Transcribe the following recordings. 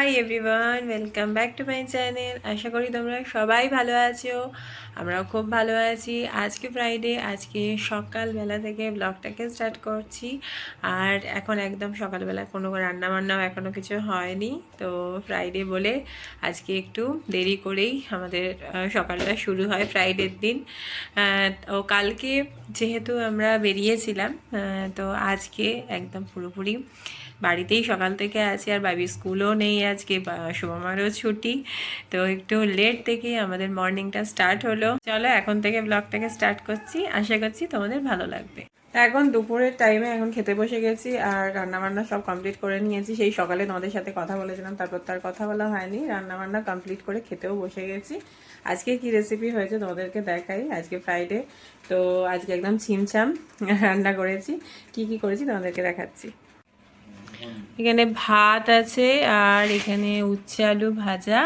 High everyone, welcome back to my channel. আশা করি তোমরা সবাই ভালো আছো, আমরাও খুব ভালো আছি। আজকে ফ্রাইডে, আজকে সকালবেলা থেকে ব্লগটাকে স্টার্ট করছি। আর এখন একদম সকালবেলা কোনো রান্নাবান্নাও এখনও কিছু হয়নি, তো ফ্রাইডে বলে আজকে একটু দেরি করেই আমাদের সকালটা শুরু হয় ফ্রাইডের দিন। তো কালকে যেহেতু আমরা বেরিয়েছিলাম, তো আজকে একদম পুরোপুরি বাড়িতেই সকাল থেকে আছি। আর বাবির স্কুলও নেই আজকে, শুভমারও ছুটি, তো একটু লেট থেকেই আমাদের মর্নিংটা স্টার্ট হলো। চলো এখন থেকে ব্লগটাকে স্টার্ট করছি, আশা করছি তোমাদের ভালো লাগবে। এখন দুপুরের টাইমে এখন খেতে বসে গেছি, আর রান্নাবান্না সব কমপ্লিট করে নিয়েছি। সেই সকালে তোমাদের সাথে কথা বলেছিলাম, তারপর তার কথা বলা হয়নি। রান্নাবান্না কমপ্লিট করে খেতেও বসে গেছি। আজকে কি রেসিপি হয়েছে তোমাদেরকে দেখাই। আজকে ফ্রাইডে, তো আজকে একদম ছিমছাম রান্না করেছি। কি কি করেছি তোমাদেরকে দেখাচ্ছি। এখানে ভাত আছে, আর এখানে উচ্ছে আলু ভাজা,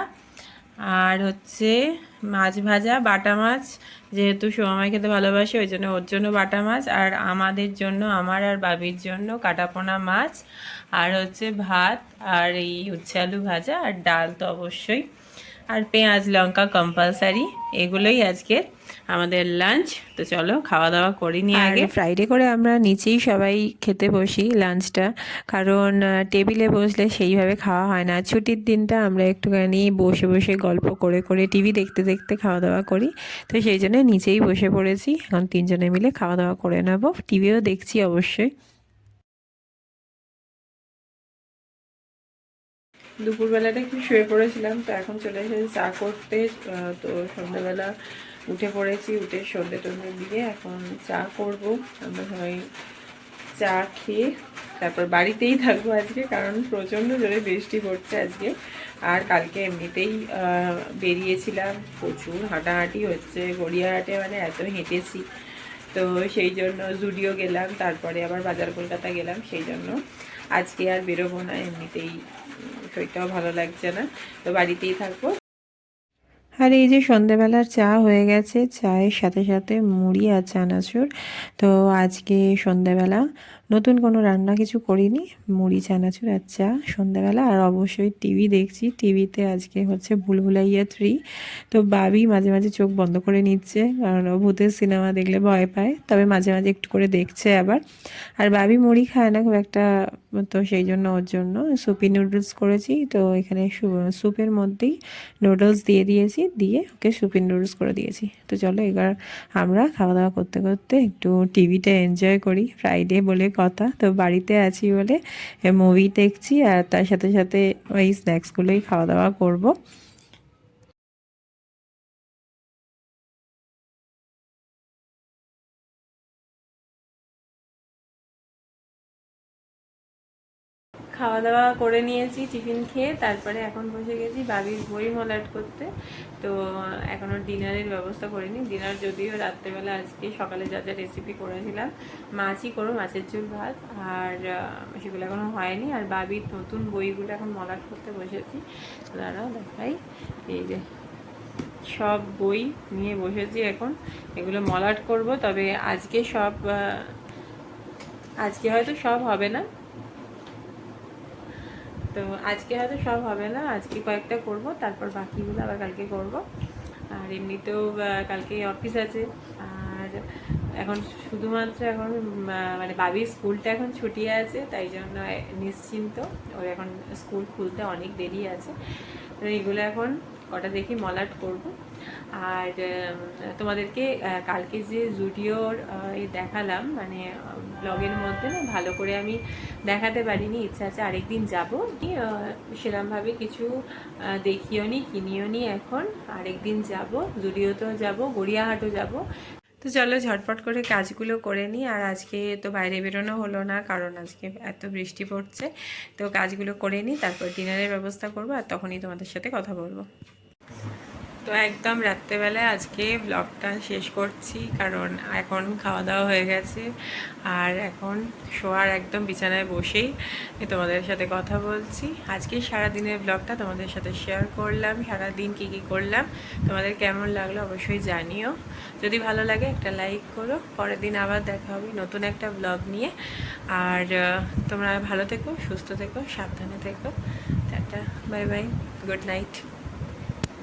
আর হচ্ছে মাছ ভাজা, বাটা মাছ। যেহেতু সোমামাই খেতে ভালোবাসে, ওই জন্য ওর জন্য বাটা মাছ, আর আমাদের জন্য, আমার আর বাবির জন্য কাটাপোনা মাছ, আর হচ্ছে ভাত, আর এই উচ্ছে আলু ভাজা, আর ডাল তো অবশ্যই, আর পেঁয়াজ লঙ্কা কম্পালসারি। এগুলোই আজকে আমাদের লাঞ্চ। তো চলো খাওয়া দাওয়া করি নি আগে। ফ্রাইডে করে আমরা নিচেই সবাই খেতে বসি লাঞ্চটা, কারণ টেবিলে বসলে সেইভাবে খাওয়া হয় না। ছুটির দিনটা আমরা একটুখানি বসে বসে গল্প করে করে টিভি দেখতে দেখতে খাওয়া দাওয়া করি, তো সেই জন্য নিচেই বসে পড়েছি। এখন তিনজনে মিলে খাওয়া দাওয়া করে নেবো, টিভিও দেখছি অবশ্যই। দুপুরবেলাটা একটু শুয়ে পড়েছিলাম, তো এখন চলে এসেছি চা করতে। তো সন্ধ্যাবেলা উঠে পড়েছি, উঠে সন্ধ্যে টন্ধে দিয়ে এখন চা করব। আমরা সবাই চা খেয়ে তারপর বাড়িতেই থাকবো আজকে, কারণ প্রচণ্ড জোরে বৃষ্টি পড়ছে আজকে। আর কালকে এমনিতেই বেরিয়েছিলাম, প্রচুর হাঁটাহাঁটি হচ্ছে গড়িয়াহাটে, মানে এত হেঁটেছি। তো সেই জন্য জুডিও গেলাম, তারপরে আবার বাজার কলকাতা গেলাম, সেই জন্য আজকে আর বেরোবো না। এমনিতেই শরীরটাও ভালো লাগছে না, তো বাড়িতেই থাকবো। আর এই যে সন্ধেবেলার চা হয়ে গেছে, চায়ের সাথে সাথে মুড়ি আর চানাচুর। তো আজকে সন্ধেবেলা নতুন কোনো রান্না কিছু করিনি, মুড়ি চানাচুর আর চা সন্ধেবেলা। আর অবশ্যই টিভি দেখছি, টিভিতে আজকে হচ্ছে ভুলভুলাইয়া 3। তো বাবি মাঝে মাঝে চোখ বন্ধ করে নিচ্ছে, কারণ ও ভূতের সিনেমা দেখলে ভয় পায়, তবে মাঝে মাঝে একটু করে দেখছে আবার। আর বাবি মুড়ি খায় না খুব একটা, তো সেই জন্য ওর জন্য সুপি নুডলস করেছি। তো এখানে স্যুপের মধ্যেই নুডলস দিয়ে দিয়েছি, দিয়ে ওকে সুপি নুডলস করে দিয়েছি। তো চলো এবার আমরা খাওয়া দাওয়া করতে করতে একটু টিভিটা এনজয় করি, ফ্রাইডে বলে কথা। তো বাড়িতে আছি বলে মুভি দেখছি, আর তার সাথে সাথে ওই স্ন্যাক্সগুলোই খাওয়া দাওয়া করব। খাওয়া দাওয়া করে নিয়েছি, টিফিন খেয়ে তারপরে এখন বসে গেছি বাবির বই মলাট করতে। তো এখনও ডিনারের ব্যবস্থা করিনি। ডিনার যদিও রাত্রেবেলা আজকে সকালে যা যা রেসিপি করেছিলাম, মাছই করো, মাছের ঝোল ভাত, আর সেগুলো এখনও হয়নি। আর বাবির নতুন বইগুলো এখন মলাট করতে বসেছি, দাঁড়াও দেখাই। এই যে সব বই নিয়ে বসেছি এখন, এগুলো মলাট করব। তবে আজকে আজকে হয়তো সব হবে না, তো আজকে হয়তো সব হবে না, আজকে কয়েকটা করব, তারপর বাকিগুলো আবার কালকে করব। আর এমনিতেও কালকে অফিস আছে। আর এখন শুধুমাত্র এখন মানে বাবির স্কুলটা এখন ছুটি আছে, তাই জন্য নিশ্চিন্ত। ওর এখন স্কুল খুলতে অনেক দেরি আছে, তো এইগুলো এখন কটা দেখি মলাট করব। আর তোমাদেরকে কালকে যে জুডিওর দেখালাম, মানে ব্লগের মধ্যে না ভালো করে আমি দেখাতে পারিনি, ইচ্ছা আছে আরেকদিন যাবো, কি সেরকমভাবে কিছু দেখিও নি কিনিও নি। এখন আরেকদিন যাব, জুডিওতেও যাব, গড়িয়াহাটও যাব। তো চলো ঝটপট করে কাজগুলো করে নিই। আর আজকে তো বাইরে বেরোনো হলো না, কারণ আজকে এত বৃষ্টি পড়ছে। তো কাজগুলো করে নিই, তারপর ডিনারের ব্যবস্থা করবো, আর তখনই তোমাদের সাথে কথা বলবো। তো একদম রাত্রেবেলায় আজকে ব্লগটা শেষ করছি, কারণ এখন খাওয়া দাওয়া হয়ে গেছে। আর এখন শোয়ার একদম বিছানায় বসেই তোমাদের সাথে কথা বলছি। আজকে সারাদিনের ব্লগটা তোমাদের সাথে শেয়ার করলাম, সারাদিন কী কী করলাম, তোমাদের কেমন লাগলো অবশ্যই জানিও। যদি ভালো লাগে একটা লাইক করো। পরের দিন আবার দেখা হবে নতুন একটা ব্লগ নিয়ে। আর তোমরা ভালো থেকো, সুস্থ থেকো, সাবধানে থেকো। Tata. Bye bye, good night.